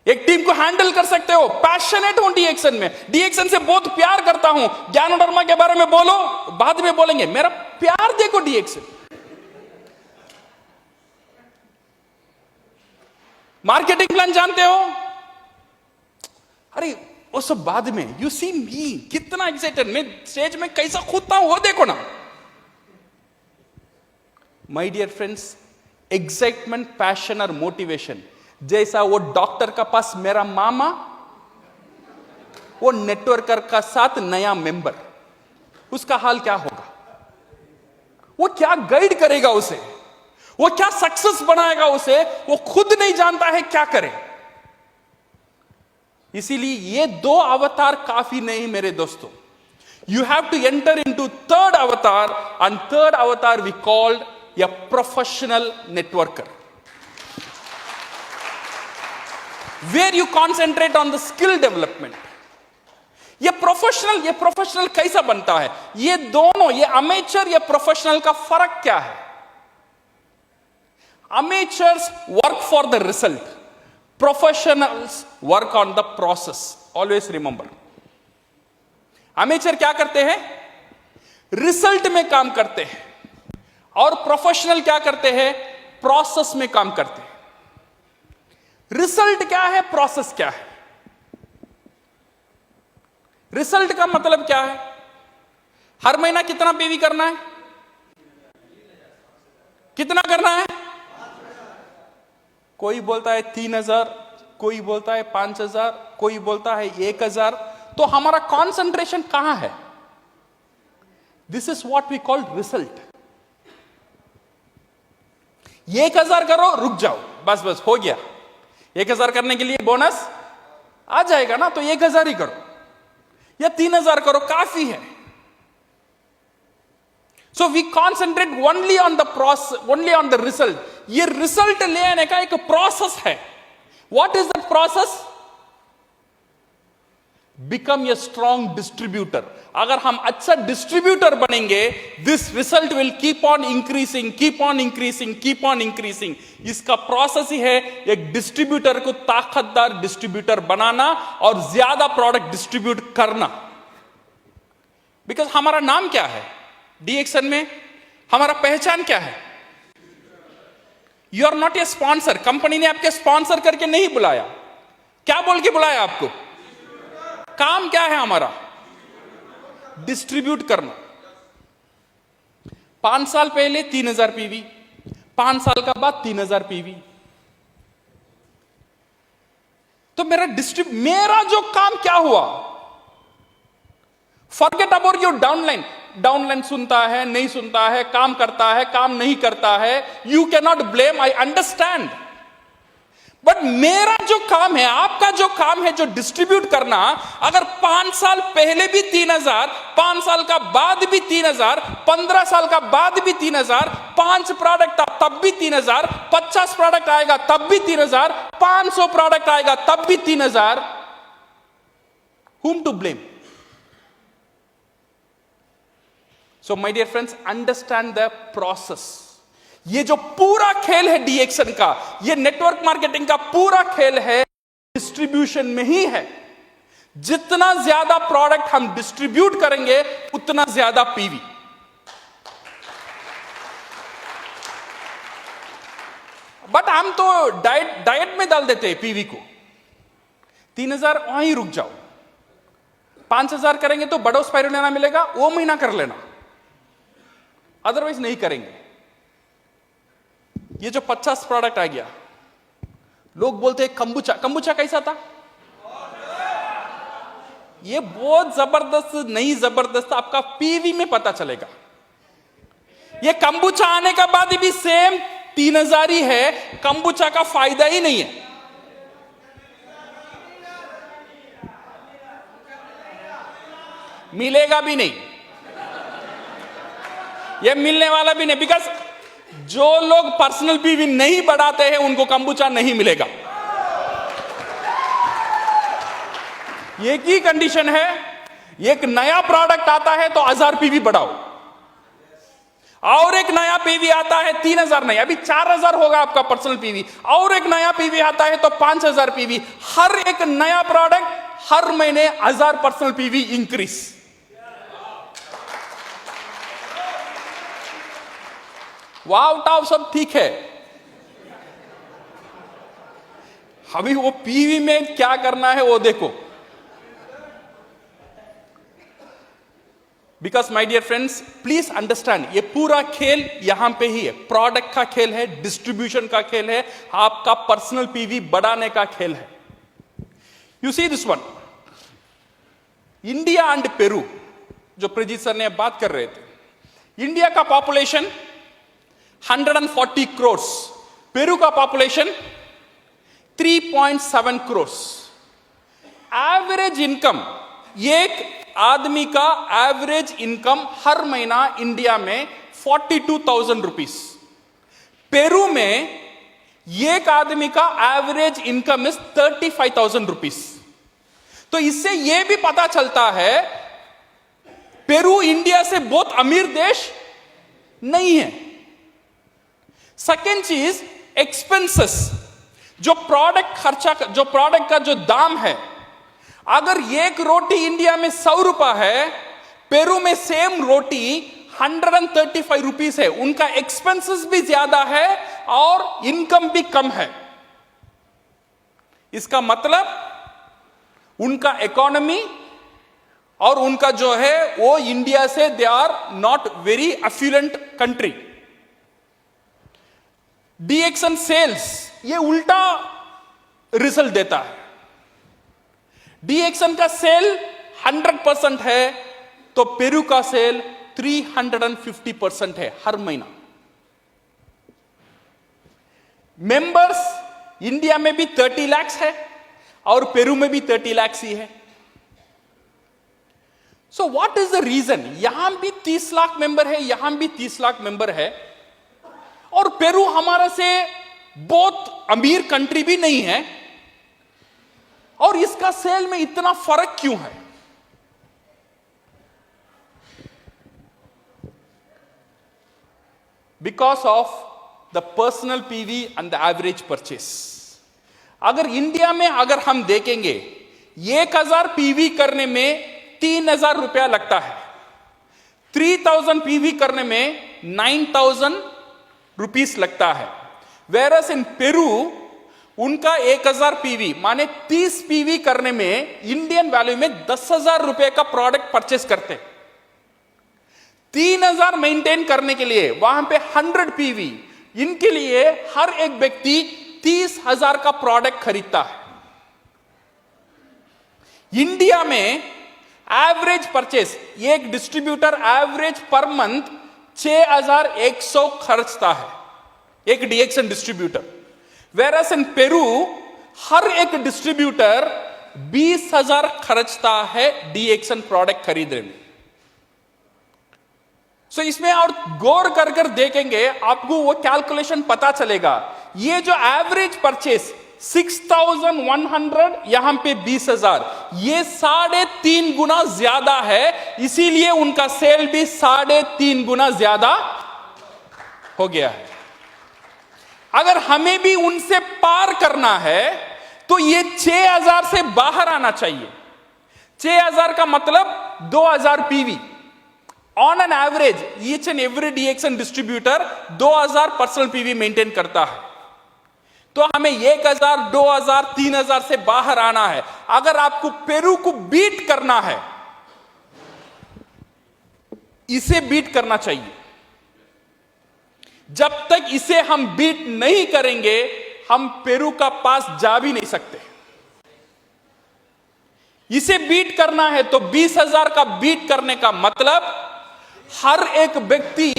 एक टीम को हैंडल कर सकते हो, पैशनेट हूं डीएक्सन में, डीएक्सन से बहुत प्यार करता हूं। ज्ञानोधर्मा के बारे में बोलो, बाद में बोलेंगे, मेरा प्यार देखो डीएक्सन। मार्केटिंग प्लान जानते हो? अरे वो सब बाद में। यू सी मी, कितना एक्साइटेड, मैं स्टेज में कैसा कूदता हूं वो देखो ना। My dear friends, excitement, passion और मोटिवेशन जैसा वो डॉक्टर का पास मेरा मामा, वो नेटवर्कर का साथ नया मेंबर, उसका हाल क्या होगा? वो क्या गाइड करेगा उसे, वो क्या सक्सेस बनाएगा उसे, वो खुद नहीं जानता है क्या करे। इसीलिए ये 2 अवतार काफी नहीं मेरे दोस्तों। You have to enter into third अवतार, एंड थर्ड अवतार we called a professional networker, where you concentrate on the skill development. ये प्रोफेशनल कैसा बनता है? ये दोनों, ये अमेचर, ये प्रोफेशनल का फर्क क्या है? Amateurs work for the result, professionals work on the process. Always remember, amateur क्या करते हैं? रिजल्ट में काम करते हैं, और प्रोफेशनल क्या करते हैं? प्रोसेस में काम करते हैं। रिजल्ट क्या है, प्रोसेस क्या है? रिजल्ट का मतलब क्या है? हर महीना कितना पीवी करना है? कितना करना है? कोई बोलता है 3000, कोई बोलता है 5000, कोई बोलता है 1000। तो हमारा कॉन्सेंट्रेशन कहां है? This is what we call result. 1000 करो, रुक जाओ, बस बस हो गया। 1000 करने के लिए बोनस आ जाएगा ना, तो 1000 ही करो, या 3000 करो, काफी है। So we concentrate only on the process, only on the result. ये रिजल्ट ले आने का एक प्रोसेस है। What is the process? Become a strong distributor. अगर हम अच्छा डिस्ट्रीब्यूटर बनेंगे, this result will keep on increasing, keep on increasing, keep on increasing. इसका प्रोसेस ही है एक डिस्ट्रीब्यूटर को ताकतदार डिस्ट्रीब्यूटर बनाना और ज्यादा प्रोडक्ट डिस्ट्रीब्यूट करना। बिकॉज हमारा नाम क्या है डीएक्सन में? हमारा पहचान क्या है? You are not a sponsor. Company ने आपके स्पॉन्सर करके नहीं बुलाया, क्या बोल के बुलाया आपको? काम क्या है हमारा? डिस्ट्रीब्यूट करना। 5 साल पहले 3000 पीवी, 5 साल का बाद 3000 पीवी। तो मेरा जो काम क्या हुआ? Forget about your downline. Downline सुनता है, नहीं सुनता है, काम करता है, काम नहीं करता है, you can not blame, I understand. But मेरा जो काम है, आपका जो काम है, जो डिस्ट्रीब्यूट करना, अगर 5 साल पहले भी 3000, 5 साल का बाद भी 3000, 15 साल का बाद भी 3000, 5 प्रोडक्ट तब भी 3000, 50 प्रोडक्ट आएगा तब भी 3000, 500 प्रोडक्ट आएगा तब भी 3000, whom to blame? So my dear friends, understand the process. ये जो पूरा खेल है डीएक्शन का, ये नेटवर्क मार्केटिंग का पूरा खेल है, डिस्ट्रीब्यूशन में ही है। जितना ज्यादा प्रोडक्ट हम डिस्ट्रीब्यूट करेंगे उतना ज्यादा पीवी। बट हम तो डाइट में डाल देते हैं पीवी को। 3000 वहीं रुक जाओ, 5000 करेंगे तो बड़ा स्पाइरुलिना मिलेगा, वो महीना कर लेना, अदरवाइज नहीं करेंगे। ये जो 50 प्रोडक्ट आ गया, लोग बोलते हैं कंबुचा। कंबुचा कैसा था? ये बहुत जबरदस्त, नहीं जबरदस्त, आपका पीवी में पता चलेगा। ये कंबुचा आने के बाद भी सेम 3000 ही है, कंबुचा का फायदा ही नहीं है। मिलेगा भी नहीं, ये मिलने वाला भी नहीं, बिकॉज जो लोग पर्सनल पीवी नहीं बढ़ाते हैं उनको कंबुचा नहीं मिलेगा। एक ही कंडीशन है, एक नया प्रोडक्ट आता है तो 1000 पीवी बढ़ाओ, और एक नया पीवी आता है 3000 नहीं, अभी 4000 होगा आपका पर्सनल पीवी, और एक नया पीवी आता है तो 5000 पीवी। हर एक नया प्रोडक्ट हर महीने 1000 पर्सनल पीवी इंक्रीज। वाव टाव सब ठीक है, अभी वो पीवी में क्या करना है वो देखो। Because my dear friends, please understand, ये पूरा खेल यहां पे ही है। प्रोडक्ट का खेल है, डिस्ट्रीब्यूशन का खेल है, आपका पर्सनल पीवी बढ़ाने का खेल है। You see this one, India and Peru, जो प्रजीत सर ने बात कर रहे थे। इंडिया का पॉपुलेशन 140 करोड़, पेरू का पॉपुलेशन 3.7 करोड़। एवरेज इनकम, एक आदमी का एवरेज इनकम हर महीना इंडिया में 42,000 रुपीस। पेरू में एक आदमी का एवरेज इनकम इज 35,000 रुपीस। तो इससे यह भी पता चलता है पेरू इंडिया से बहुत अमीर देश नहीं है। सेकेंड चीज, एक्सपेंसेस, जो प्रोडक्ट खर्चा, जो प्रोडक्ट का जो दाम है, अगर एक रोटी इंडिया में 100 रुपया है, पेरू में सेम रोटी 135 रुपीस है। उनका एक्सपेंसेस भी ज्यादा है और इनकम भी कम है। इसका मतलब उनका इकोनॉमी और उनका जो है वो इंडिया से, they are not very affluent country. DXN sales ये उल्टा रिजल्ट देता है। डीएक्शन का सेल 100% है तो पेरू का सेल 350% है हर महीना। मेंबर्स इंडिया में भी 30 लाख है और पेरू में भी 30 लाख ही है। So what is the reason? यहां भी 30 लाख मेंबर है, यहां भी 30 लाख मेंबर है, और पेरू हमारे से बहुत अमीर कंट्री भी नहीं है, और इसका सेल में इतना फर्क क्यों है? Because of the personal PV and the average purchase. अगर इंडिया में अगर हम देखेंगे 1000 पीवी करने में 3000 रुपया लगता है, 3000 पीवी करने में 9000 रुपीस लगता है। वेरस इन पेरू उनका 1000 पीवी माने 30 पीवी करने में इंडियन वैल्यू में 10,000 रुपए का प्रोडक्ट परचेस करते। 3000 मेंटेन करने के लिए वहां पे 100 पीवी, इनके लिए हर एक व्यक्ति 30,000 का प्रोडक्ट खरीदता है। इंडिया में एवरेज परचेस एक डिस्ट्रीब्यूटर एवरेज पर मंथ 6,100 खर्चता है, एक डीएक्सन डिस्ट्रीब्यूटर। वेरस इन पेरू हर एक डिस्ट्रीब्यूटर 20,000 खर्चता है डीएक्सन प्रोडक्ट खरीदने में। सो इसमें और गौर कर कर देखेंगे आपको वो कैलकुलेशन पता चलेगा। ये जो एवरेज परचेस 6,100 यहां पे 20,000, ये 3.5 गुना ज्यादा है, इसीलिए उनका सेल भी 3.5 गुना ज्यादा हो गया है। अगर हमें भी उनसे पार करना है तो ये 6,000 से बाहर आना चाहिए। 6,000 का मतलब 2,000 PV on an average. Each and every DXN distributor 2,000 personal PV maintain करता है। तो हमें 1,000, 2,000, 3,000 से बाहर आना है। अगर आपको पेरू को बीट करना है, इसे बीट करना चाहिए। जब तक इसे हम बीट नहीं करेंगे, हम पेरू का पास जा भी नहीं सकते। इसे बीट करना है तो 20,000 का बीट करने का मतलब हर एक व्यक्ति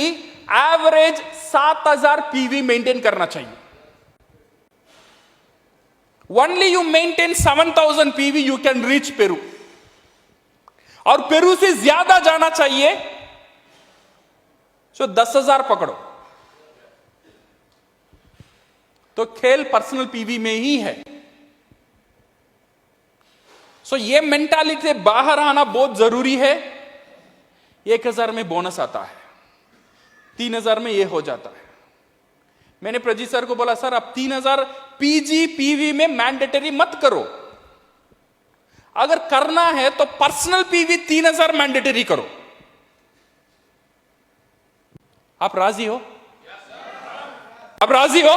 एवरेज 7,000 पीवी मेंटेन करना चाहिए। Only you maintain 7,000 PV, you can reach Peru. और पेरू से ज्यादा जाना चाहिए तो 10,000 पकड़ो। तो खेल पर्सनल पीवी में ही है। सो ये मेंटालिटी से बाहर आना बहुत जरूरी है। 1,000 में बोनस आता है, 3,000 में ये हो जाता है। मैंने प्रजीत सर को बोला, सर अब 3,000 पीजी पीवी में मैंडेटरी मत करो। अगर करना है तो पर्सनल पीवी 3,000 मैंडेटरी करो। आप राजी हो? आप राजी हो?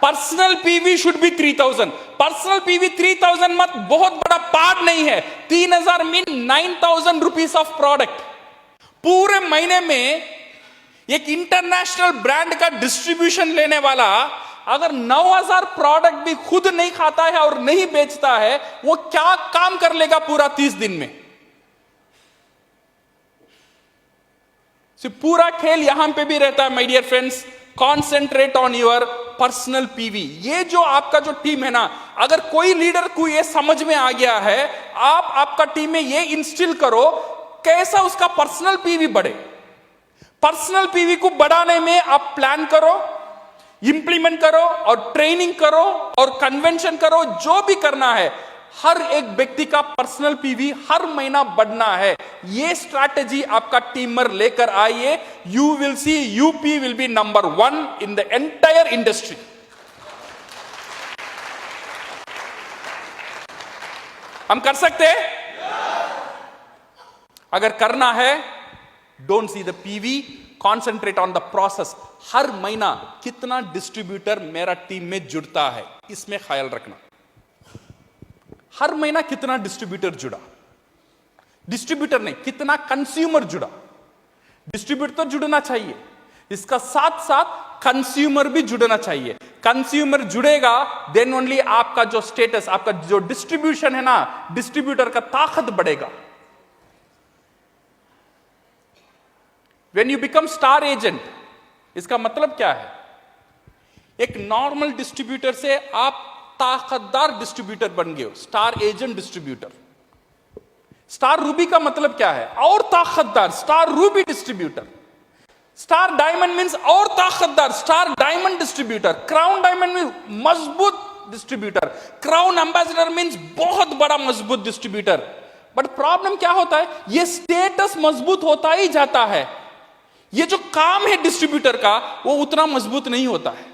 Personal PV should be 3,000। Personal PV 3,000 मत बहुत बड़ा पार्ट नहीं है। 3,000 मीन 9,000 रुपीज ऑफ प्रोडक्ट। पूरे महीने में एक इंटरनेशनल ब्रांड का डिस्ट्रीब्यूशन लेने वाला अगर 9,000 प्रोडक्ट भी खुद नहीं खाता है और नहीं बेचता है, वो क्या काम कर लेगा पूरा 30 दिन में? पूरा खेल यहां पे भी रहता है। My dear friends, concentrate on your personal PV. ये जो आपका जो टीम है ना, अगर कोई लीडर को ये समझ में आ गया है, आप आपका टीम में ये इंस्टिल करो कैसा उसका पर्सनल पीवी बढ़े। पर्सनल पीवी को बढ़ाने में आप प्लान करो, इंप्लीमेंट करो और ट्रेनिंग करो और कन्वेंशन करो। जो भी करना है, हर एक व्यक्ति का पर्सनल पीवी हर महीना बढ़ना है। ये स्ट्रैटेजी आपका टीमर लेकर आइए। You will see UP will be number 1 in the entire industry. हम कर सकते हैं? अगर करना है, don't see the PV, concentrate on the process. हर महीना कितना डिस्ट्रीब्यूटर मेरा टीम में जुड़ता है, इसमें ख्याल रखना। हर महीना कितना डिस्ट्रीब्यूटर जुड़ा, डिस्ट्रीब्यूटर नहीं, कितना कंज्यूमर जुड़ा। डिस्ट्रीब्यूटर तो जुड़ना चाहिए, इसका साथ साथ कंज्यूमर भी जुड़ना चाहिए। कंज्यूमर जुड़ेगा, देन ओनली आपका जो स्टेटस, आपका जो डिस्ट्रीब्यूशन है ना, डिस्ट्रीब्यूटर का ताकत बढ़ेगा। When you become star agent, इसका मतलब क्या है? एक नॉर्मल डिस्ट्रीब्यूटर से आप ताकतदार डिस्ट्रीब्यूटर बन गए हो, star agent distributor. Star ruby का मतलब क्या है? और ताकतदार, star ruby distributor. Star diamond means और ताकतदार, star diamond distributor. Crown diamond means मजबूत डिस्ट्रीब्यूटर। क्राउन एम्बेसडर मींस बहुत बड़ा मजबूत डिस्ट्रीब्यूटर। बट प्रॉब्लम क्या होता है? ये स्टेटस मजबूत होता ही जाता है, ये जो काम है डिस्ट्रीब्यूटर का वो उतना मजबूत नहीं होता है।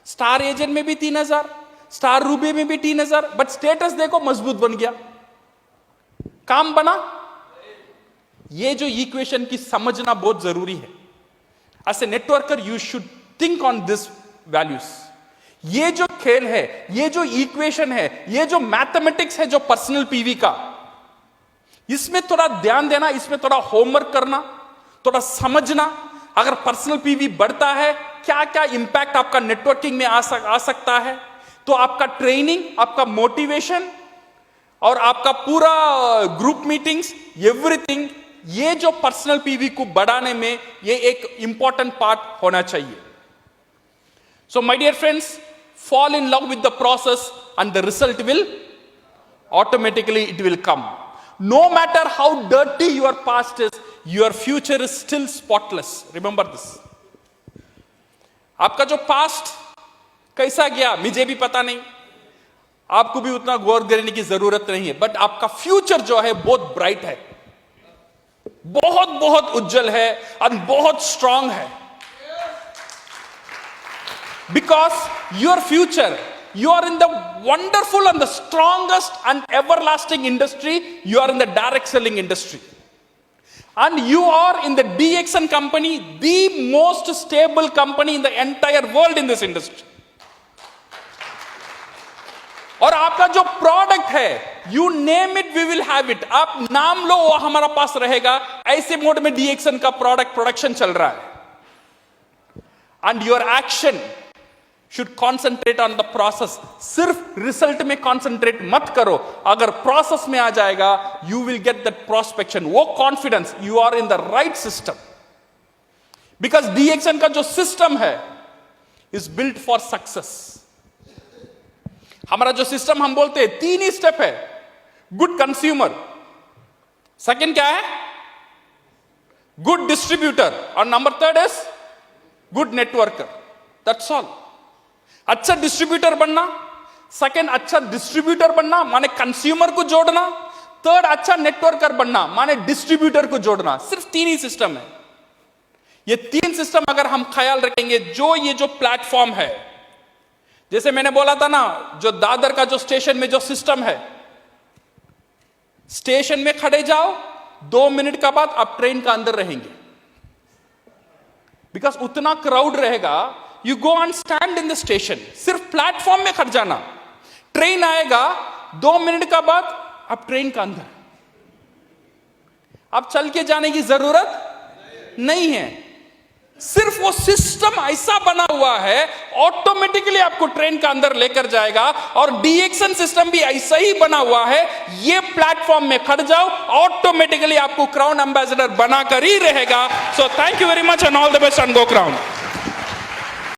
स्टार एजेंट में भी 3,000, स्टार रूबी में भी 3,000, बट स्टेटस देखो मजबूत बन गया, काम बना। ये जो इक्वेशन की समझना बहुत जरूरी है। As a networker you should think on this values. ये जो खेल है, ये जो इक्वेशन है, ये जो मैथमेटिक्स है जो पर्सनल पीवी का, इसमें थोड़ा ध्यान देना, इसमें थोड़ा होमवर्क करना, थोड़ा समझना। अगर पर्सनल पीवी बढ़ता है, क्या क्या इंपैक्ट आपका नेटवर्किंग में आ सकता है, तो आपका ट्रेनिंग, आपका मोटिवेशन और आपका पूरा ग्रुप मीटिंग्स, एवरीथिंग, ये जो पर्सनल पीवी को बढ़ाने में ये एक इंपॉर्टेंट पार्ट होना चाहिए। So my dear friends, fall in love with the process and the result will automatically it will come. No matter how dirty your past is, your future is still spotless. Remember this. आपका जो past कैसा गया मुझे भी पता नहीं, आपको भी उतना गौर करने की जरूरत नहीं है, बट आपका फ्यूचर जो है बहुत ब्राइट है, बहुत बहुत उज्जवल है और बहुत स्ट्रांग है। Because your future, you are in the wonderful and the strongest and everlasting industry. You are in the direct selling industry. And you are in the DXN company, the most stable company in the entire world in this industry. और आपका जो product है, you name it we will have it, आप नाम लो वो हमारा पास रहेगा। ऐसे मोड में DXN का प्रोडक्शन चल रहा है। And your action should concentrate on the process. सिर्फ रिजल्ट में कॉन्सेंट्रेट मत करो, अगर प्रोसेस में आ जाएगा you will get that prospection, वो confidence, you are in the right system. Because DXN का जो सिस्टम है इज बिल्ट फॉर सक्सेस। हमारा जो सिस्टम हम बोलते हैं 3 ही स्टेप है। गुड कंज्यूमर, सेकंड क्या है, गुड डिस्ट्रीब्यूटर, और number 3 is good networker. That's all. अच्छा डिस्ट्रीब्यूटर बनना, सेकंड अच्छा डिस्ट्रीब्यूटर बनना माने कंज्यूमर को जोड़ना, थर्ड अच्छा नेटवर्कर बनना माने डिस्ट्रीब्यूटर को जोड़ना। सिर्फ 3 ही सिस्टम है। ये 3 सिस्टम अगर हम ख्याल रखेंगे, जो ये जो प्लेटफॉर्म है, जैसे मैंने बोला था ना, जो दादर का जो स्टेशन में जो सिस्टम है, स्टेशन में खड़े जाओ, 2 मिनट का बाद आप ट्रेन का अंदर रहेंगे, बिकॉज उतना क्राउड रहेगा। You go and stand in the station, सिर्फ प्लेटफॉर्म में खड़ जाना, ट्रेन आएगा 2 मिनट का बाद आप ट्रेन का अंदर, आप चल के जाने की जरूरत नहीं है। सिर्फ वो सिस्टम ऐसा बना हुआ है, ऑटोमेटिकली आपको ट्रेन का अंदर लेकर जाएगा। और DXN सिस्टम भी ऐसा ही बना हुआ है, ये प्लेटफॉर्म में खड़ जाओ, ऑटोमेटिकली आपको क्राउन एम्बेसडर बनाकर ही रहेगा। So thank you very much and all the best and go crown.